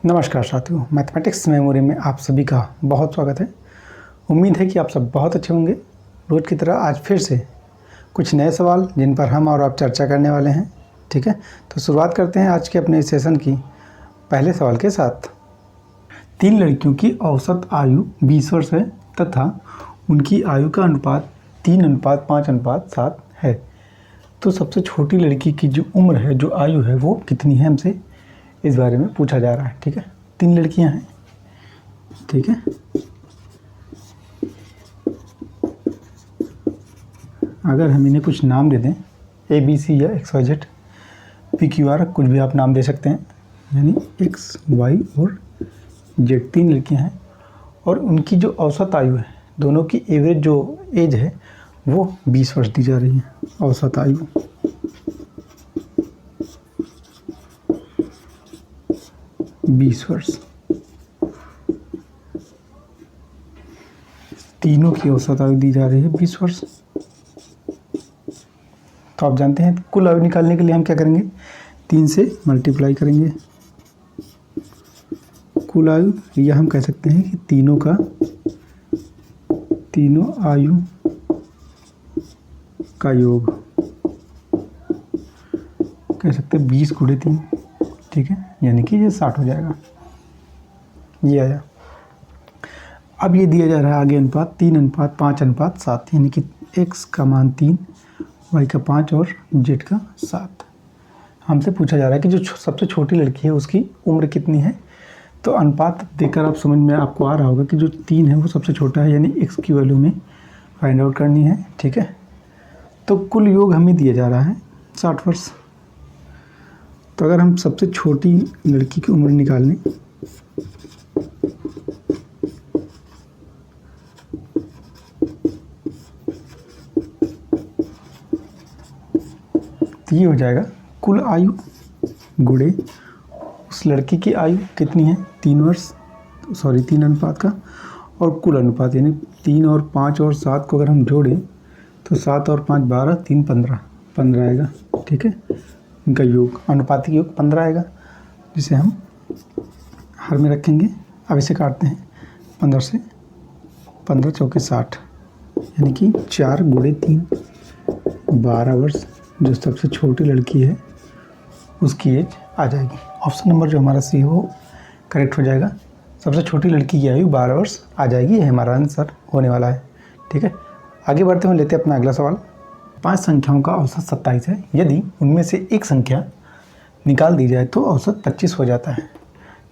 नमस्कार साथियों, mathematics memory में आप सभी का बहुत स्वागत है। उम्मीद है कि आप सब बहुत अच्छे होंगे। रोज़ की तरह आज फिर से कुछ नए सवाल जिन पर हम और आप चर्चा करने वाले हैं। ठीक है, तो शुरुआत करते हैं आज के अपने इस सेशन की पहले सवाल के साथ। 3 लड़कियों की औसत आयु 20 वर्ष है तथा उनकी आयु का अनुपात 3:5:7 है। तो सबसे छोटी लड़की की जो उम्र है, जो आयु है, वो कितनी है, हमसे इस बारे में पूछा जा रहा है। ठीक है, 3 लड़कियां हैं। ठीक है, अगर हम इन्हें कुछ नाम दे दें, ABC या XYZ, PQR, कुछ भी आप नाम दे सकते हैं, यानी X, Y और Z 3 लड़कियां हैं और उनकी जो औसत आयु है, दोनों की एवरेज जो एज है वो 20 वर्ष दी जा रही है। औसत आयु 20 वर्ष। तीनों की औसत आयु दी जा रही है 20 वर्ष। तो आप जानते हैं कुल आयु निकालने के लिए हम क्या करेंगे, 3 से मल्टीप्लाई करेंगे। कुल आयु, या हम कह सकते हैं कि तीनों आयु का योग, कह सकते हैं 20 × 3। ठीक है, यानी कि ये 60 हो जाएगा। ये आया। अब ये दिया जा रहा है आगे अनुपात 3:5:7, यानी कि x का मान 3, y का 5 और z का 7। हमसे पूछा जा रहा है कि जो सबसे छोटी लड़की है उसकी उम्र कितनी है। तो अनुपात देखकर आप समझ में आपको आ रहा होगा कि जो 3 है वो सबसे छोटा है, यानी x की वैल्यू में फाइंड आउट करनी है। ठीक है, तो कुल योग हमें दिया जा रहा है 60 वर्ष। तो अगर हम सबसे छोटी लड़की की उम्र निकाल लें, तो ये हो जाएगा कुल आयु गुणे उस लड़की की आयु कितनी है, 3 वर्ष, 3 अनुपात का, और कुल अनुपात यानी 3 और 5 और 7 को अगर हम जोड़ें तो 7 और 5 12, 3 15 आएगा। ठीक है, इनका योग, अनुपातिक योग 15 आएगा, जिसे हम हर में रखेंगे। अब इसे काटते हैं 15 से, 15 चौके 60, यानी कि 4 × 3 12 वर्ष जो सबसे छोटी लड़की है उसकी एज आ जाएगी। ऑप्शन नंबर जो हमारा सी हो करेक्ट हो जाएगा। सबसे छोटी लड़की की आयु 12 वर्ष आ जाएगी, ये हमारा आंसर होने वाला है। ठीक है, आगे बढ़ते हुए लेते हैं अपना अगला सवाल। 5 संख्याओं का औसत 27 है। यदि उनमें से एक संख्या निकाल दी जाए तो औसत 25 हो जाता है।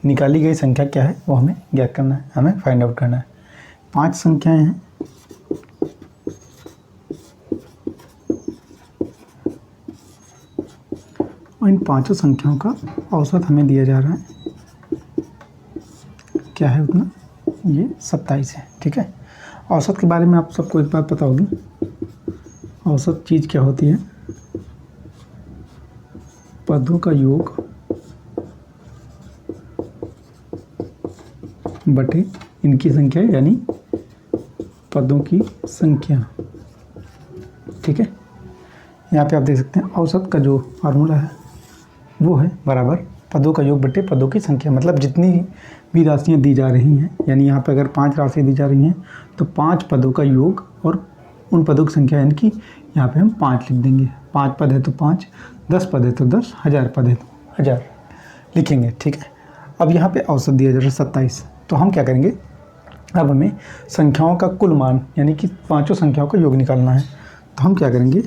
निकाली गई संख्या क्या है वो हमें ज्ञात करना है, हमें फाइंड आउट करना है। 5 संख्याएं हैं, और इन 5 संख्याओं का औसत हमें दिया जा रहा है, क्या है उतना, ये 27 है। ठीक है, औसत के बारे में आप सबको एक बात पता होगी। औसत चीज़ क्या होती है, पदों का योग बटे इनकी संख्या, यानी पदों की संख्या। ठीक है, यहाँ पे आप देख सकते हैं औसत का जो फार्मूला है वो है बराबर पदों का योग बटे पदों की संख्या। मतलब जितनी भी राशियाँ दी जा रही हैं, यानी यहाँ पे अगर 5 राशियाँ दी जा रही हैं तो 5 पदों का योग और उन पदों की संख्या, यानी कि यहाँ पे हम 5 लिख देंगे। 5 पद है तो 5, 10 पद है तो 10, 1000 पद है तो 1000 लिखेंगे। ठीक है, अब यहाँ पे औसत दिया जा रहा है 27। तो हम क्या करेंगे, अब हमें संख्याओं का कुल मान, यानी कि 5 संख्याओं का योग निकालना है। तो हम क्या करेंगे,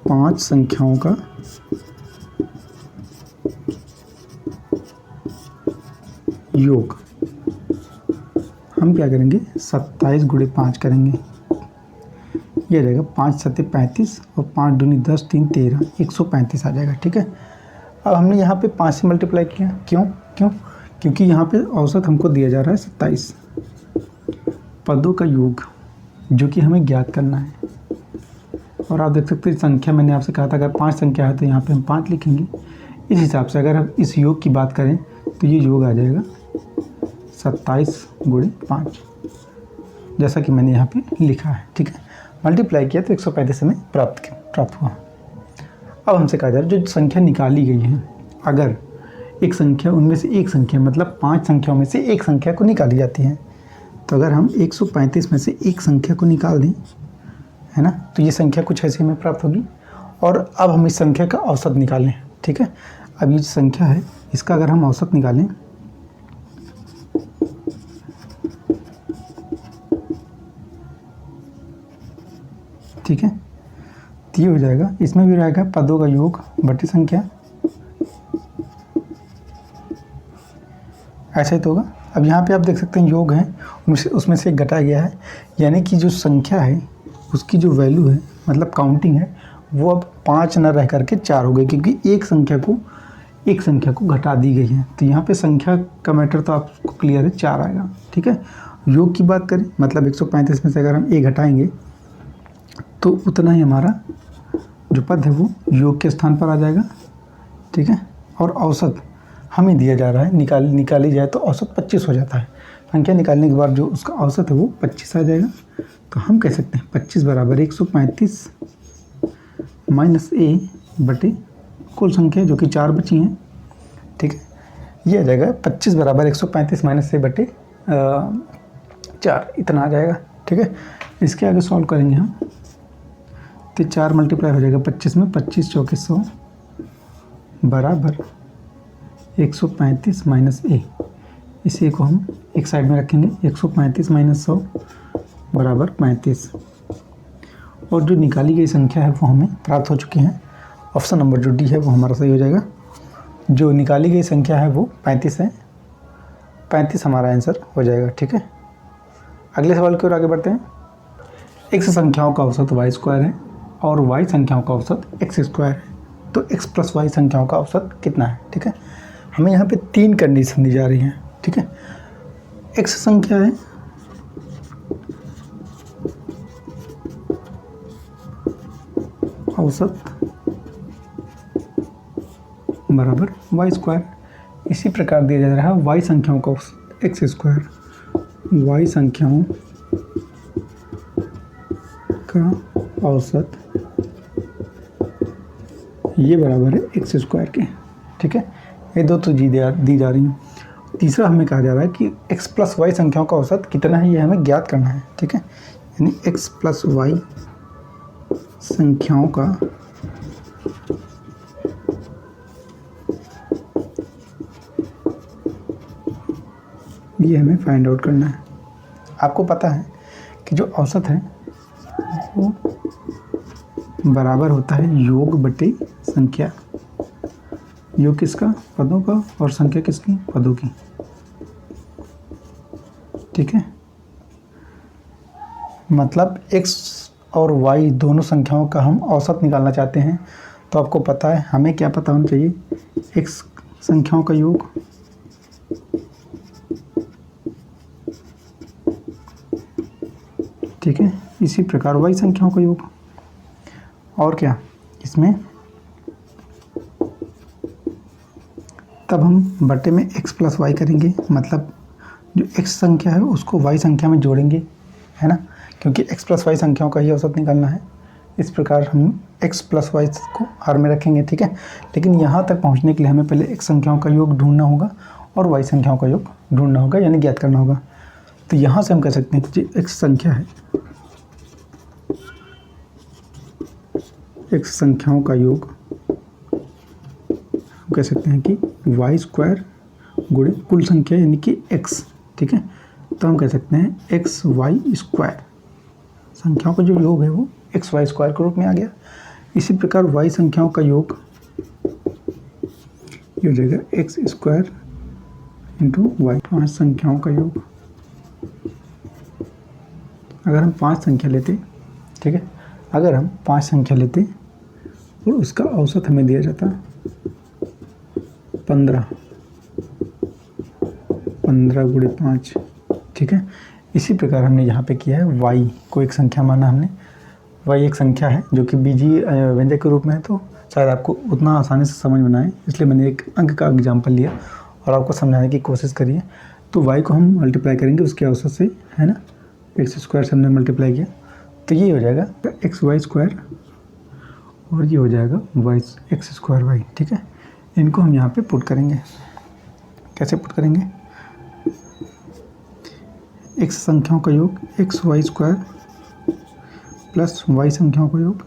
5 संख्याओं का योग हम क्या करेंगे, 27 × 5 करेंगे। ये आ जाएगा 5 7 35 और 5 दूनी 10 3 13, 135 आ जाएगा। ठीक है, अब हमने यहाँ पे 5 से मल्टीप्लाई किया। क्योंकि यहाँ पे औसत हमको दिया जा रहा है 27। पदों का योग जो कि हमें ज्ञात करना है, और आप देख सकते हैं संख्या, मैंने आपसे कहा था अगर 5 संख्या है तो यहाँ पे हम 5 लिखेंगे। इस हिसाब से अगर हम इस योग की बात करें तो ये योग आ जाएगा 27 × 5, जैसा कि मैंने यहाँ पे लिखा है। ठीक है, मल्टीप्लाई किया तो 135 हमें प्राप्त हुआ। अब हमसे कहा जा रहा है जो संख्या निकाली गई है, अगर एक संख्या, उनमें से एक संख्या मतलब 5 संख्याओं में से एक संख्या को निकाली जाती है। तो अगर हम 135 में से एक संख्या को निकाल दें, है ना, तो ये संख्या कुछ ऐसी हमें प्राप्त होगी। और अब हम इस संख्या का औसत निकालें, ठीक है। अब ये जो संख्या है इसका अगर हम औसत निकालें, ठीक है, तो ये हो जाएगा, इसमें भी रहेगा पदों का योग बटे संख्या, ऐसा ही तो होगा। अब यहाँ पे आप देख सकते हैं योग है, उसमें से एक घटाया गया है, यानी कि जो संख्या है उसकी जो वैल्यू है मतलब काउंटिंग है वो अब 5 न रह करके 4 हो गई, क्योंकि एक संख्या को घटा दी गई है। तो यहाँ पे संख्या का मैटर तो आपको क्लियर है, 4 आएगा, ठीक है। योग की बात करें मतलब 135 में से अगर हम a घटाएंगे तो उतना ही हमारा जो पद है वो योग के स्थान पर आ जाएगा, ठीक है। और औसत हमें दिया जा रहा है, निकाली जाए तो औसत 25 हो जाता है। संख्या निकालने के बाद जो उसका औसत है वो 25 आ जाएगा। तो हम कह सकते हैं 25 बराबर 135 माइनस a बटे कुल संख्या जो कि 4 बची हैं, ठीक है। ये आ जाएगा 25 बराबर 135 माइनस a बटे 4, इतना आ जाएगा, ठीक है। इसके आगे सॉल्व करेंगे हम तो 4 मल्टीप्लाई हो जाएगा 25 में, 25 चौके 100 बराबर 135 माइनस a। इसी को हम एक साइड में रखेंगे, 135 माइनस 100 बराबर 35। और जो निकाली गई संख्या है वो हमें प्राप्त हो चुकी है। ऑप्शन नंबर जो डी है वो हमारा सही हो जाएगा। जो निकाली गई संख्या है वो 35 है, 35 हमारा आंसर हो जाएगा, ठीक है। अगले सवाल की ओर आगे बढ़ते हैं। x संख्याओं का औसत y स्क्वायर है और y संख्याओं का औसत x स्क्वायर है, तो x प्लस y संख्याओं का औसत कितना है, ठीक है। हमें यहाँ पे 3 कंडीशन दी जा रही हैं, ठीक है। x संख्या है, औसत बराबर y स्क्वायर। इसी प्रकार दिया जा रहा है y संख्याओं का औसत x स्क्वायर, y संख्याओं का औसत ये बराबर है x स्क्वायर के, ठीक है। ये दो तो दी जा रही हैं। तीसरा हमें कहा जा रहा है कि x प्लस वाई संख्याओं का औसत कितना है, ये हमें ज्ञात करना है, ठीक है। यानी x प्लस वाई संख्याओं का ये हमें फाइंड आउट करना है। आपको पता है कि जो औसत है वो बराबर होता है योग बटे संख्या। योग किसका, पदों का, और संख्या किसकी, पदों की, ठीक है। मतलब x और y दोनों संख्याओं का हम औसत निकालना चाहते हैं, तो आपको पता है हमें क्या पता होना चाहिए, x संख्याओं का योग ठीक है, इसी प्रकार y संख्याओं का योग, और क्या इसमें तब हम बटे में x प्लस वाई करेंगे, मतलब जो x संख्या है उसको y संख्या में जोड़ेंगे, है ना, क्योंकि x प्लस वाई संख्याओं का ही औसत निकालना है। इस प्रकार हम x प्लस वाई को हर में रखेंगे, ठीक है। लेकिन यहाँ तक पहुँचने के लिए हमें पहले x संख्याओं का योग ढूंढना होगा और y संख्याओं का योग ढूंढना होगा, यानी ज्ञात करना होगा। तो यहाँ से हम कह सकते हैं कि जो x संख्या है, x संख्याओं का योग हम कह सकते हैं कि y स्क्वायर गुणे कुल संख्या यानी कि x, ठीक है। तो हम कह सकते हैं एक्स वाई स्क्वायर, संख्याओं का जो योग है वो एक्स वाई स्क्वायर के रूप में आ गया। इसी प्रकार y संख्याओं का योग ये हो जाएगा एक्स स्क्वायर इंटू वाई। 5 संख्याओं का योग, अगर हम 5 संख्या लेते, ठीक है, अगर हम 5 संख्या लेते और उसका औसत हमें दिया जाता 15 गुणे 5, ठीक है। इसी प्रकार हमने यहाँ पे किया है y को एक संख्या माना हमने, y एक संख्या है जो कि बीजीय व्यंजक के रूप में है, तो शायद आपको उतना आसानी से समझ में ना आए, इसलिए मैंने एक अंक का एग्जाम्पल लिया और आपको समझाने की कोशिश करिए। तो y को हम मल्टीप्लाई करेंगे उसके औसत से, है ना, एक्स स्क्वायर से हमने मल्टीप्लाई किया, तो ये हो जाएगा एक्स वाई स्क्वायर और ये हो जाएगा वाई एक्स स्क्वायर वाई, ठीक है। इनको हम यहाँ पे पुट करेंगे। कैसे पुट करेंगे? x संख्याओं का योग X Y square plus y संख्याओं का योग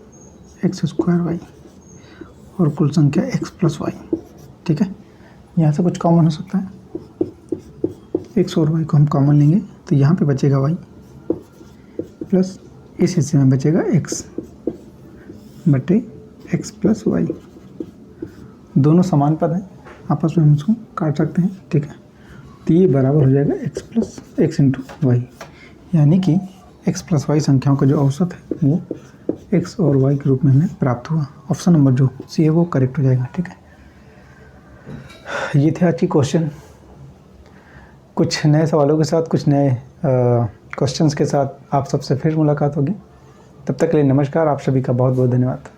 एक्स स्क्वायर वाई और कुल संख्या x प्लस वाई। ठीक है, यहाँ से कुछ कॉमन हो सकता है, x और y को हम कॉमन लेंगे तो यहाँ पे बचेगा y प्लस इस हिस्से में बचेगा x बटे x प्लस वाई। दोनों समान पद हैं, आपस में हम इसको काट सकते हैं। ठीक है, तो ये बराबर हो जाएगा x plus X into Y, यानी कि x प्लस वाई संख्याओं का जो औसत है वो x और y के रूप में हमें प्राप्त हुआ। ऑप्शन नंबर जो सी है वो करेक्ट हो जाएगा। ठीक है, ये थे आज की क्वेश्चन। कुछ नए सवालों के साथ, कुछ नए क्वेश्चंस के साथ आप सबसे फिर मुलाकात होगी। तब तक के लिए नमस्कार। आप सभी का बहुत बहुत धन्यवाद।